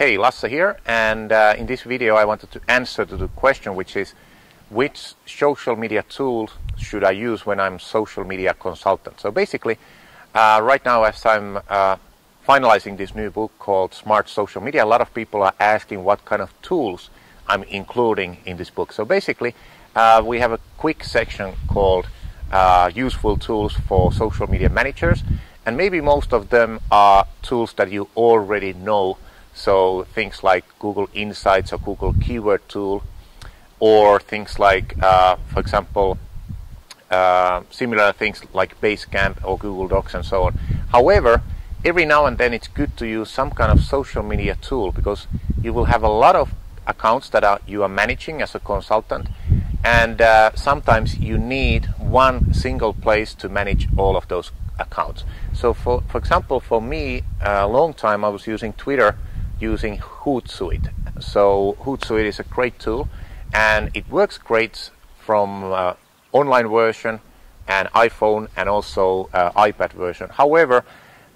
Hey, Lasse here, and in this video I wanted to answer to the question, which is which social media tools should I use when I'm social media consultant. So basically, right now as I'm finalizing this new book called Smart Social Media, a lot of people are asking what kind of tools I'm including in this book. So basically, we have a quick section called Useful Tools for Social Media Managers, and maybe most of them are tools that you already know. So things like Google Insights or Google Keyword Tool, or things like, for example, similar things like Basecamp or Google Docs and so on. However, every now and then it's good to use some kind of social media tool, because you will have a lot of accounts that you are managing as a consultant, and sometimes you need one single place to manage all of those accounts. So for example, for me, a long time I was using Twitter using Hootsuite. So Hootsuite is a great tool, and it works great from online version and iPhone and also iPad version. However,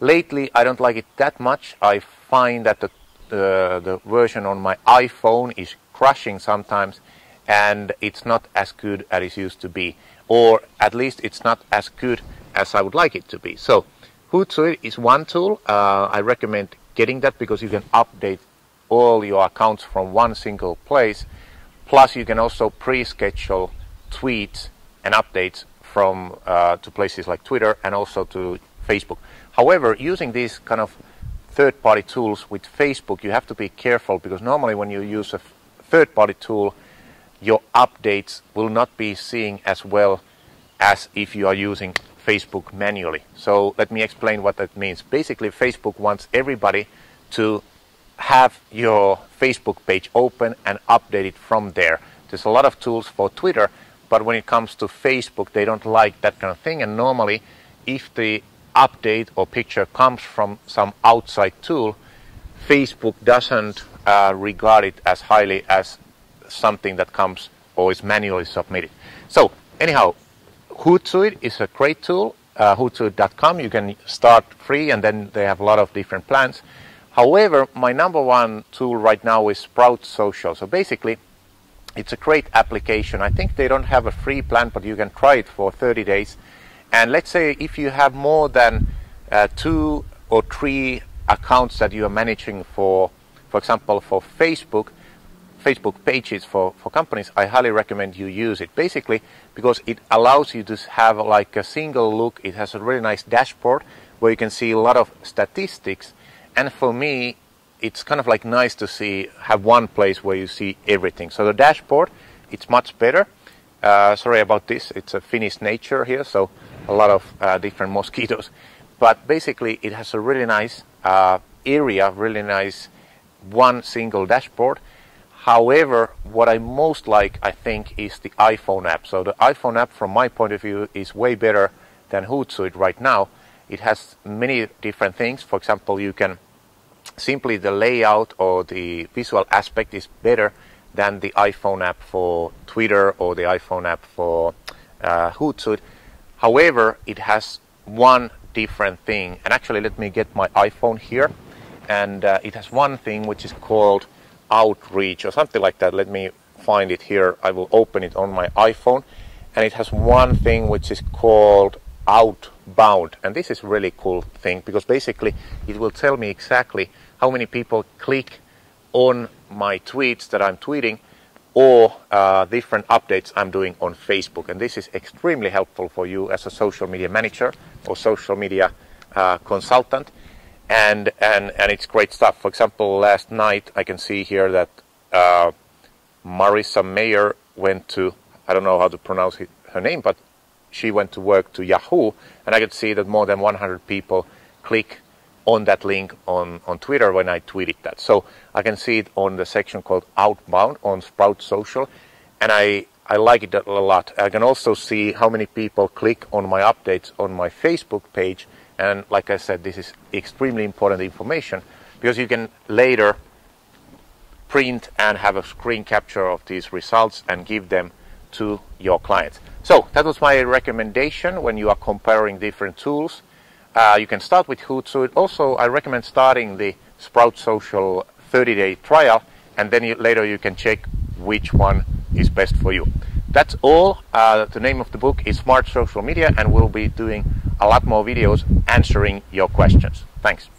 lately I don't like it that much. I find that the version on my iPhone is crashing sometimes, and it's not as good as it used to be, or at least it's not as good as I would like it to be. So Hootsuite is one tool. I recommend getting that because you can update all your accounts from one single place. Plus you can also pre-schedule tweets and updates from to places like Twitter and also to Facebook. However, using these kind of third-party tools with Facebook, you have to be careful, because normally when you use a third-party tool, your updates will not be seen as well as if you are using Facebook manually. So let me explain what that means. Basically, Facebook wants everybody to have your Facebook page open and update it from there. There's a lot of tools for Twitter, but when it comes to Facebook, they don't like that kind of thing. And normally, if the update or picture comes from some outside tool, Facebook doesn't regard it as highly as something that comes or is manually submitted. So anyhow, Hootsuite is a great tool. Hootsuite.com, you can start free, and then they have a lot of different plans. However, my number one tool right now is SproutSocial. So basically, it's a great application. I think they don't have a free plan, but you can try it for 30 days. And let's say if you have more than 2 or 3 accounts that you are managing for example, for Facebook pages for companies, I highly recommend you use it. Basically, because it allows you to have like a single look. It has a really nice dashboard where you can see a lot of statistics. And for me, it's kind of like nice to have one place where you see everything. So the dashboard, it's much better. Sorry about this. It's a Finnish nature here, so a lot of different mosquitoes. But basically, it has a really nice area, really nice one single dashboard. However, what I most like, I think, is the iPhone app. So the iPhone app, from my point of view, is way better than Hootsuite right now. It has many different things. For example, you can simply, the layout or the visual aspect is better than the iPhone app for Twitter or the iPhone app for Hootsuite. However, it has one different thing. And actually, let me get my iPhone here. And it has one thing which is called Outreach or something like that. Let me find it here. I will open it on my iPhone, and it has one thing which is called Outbound, and this is a really cool thing, because basically it will tell me exactly how many people click on my tweets that I'm tweeting, or different updates I'm doing on Facebook. And this is extremely helpful for you as a social media manager or social media consultant. And it's great stuff. For example, last night I can see here that Marissa Mayer went to, I don't know how to pronounce her name, but she went to work to Yahoo, and I could see that more than 100 people click on that link on Twitter when I tweeted that. So I can see it on the section called Outbound on SproutSocial, and I like it a lot. I can also see how many people click on my updates on my Facebook page. And like I said, this is extremely important information, because you can later print and have a screen capture of these results and give them to your clients. So that was my recommendation when you are comparing different tools. You can start with Hootsuite. Also, I recommend starting the SproutSocial 30-day trial, and then later you can check which one is best for you. That's all. The name of the book is Smart Social Media, and we'll be doing a lot more videos answering your questions. Thanks.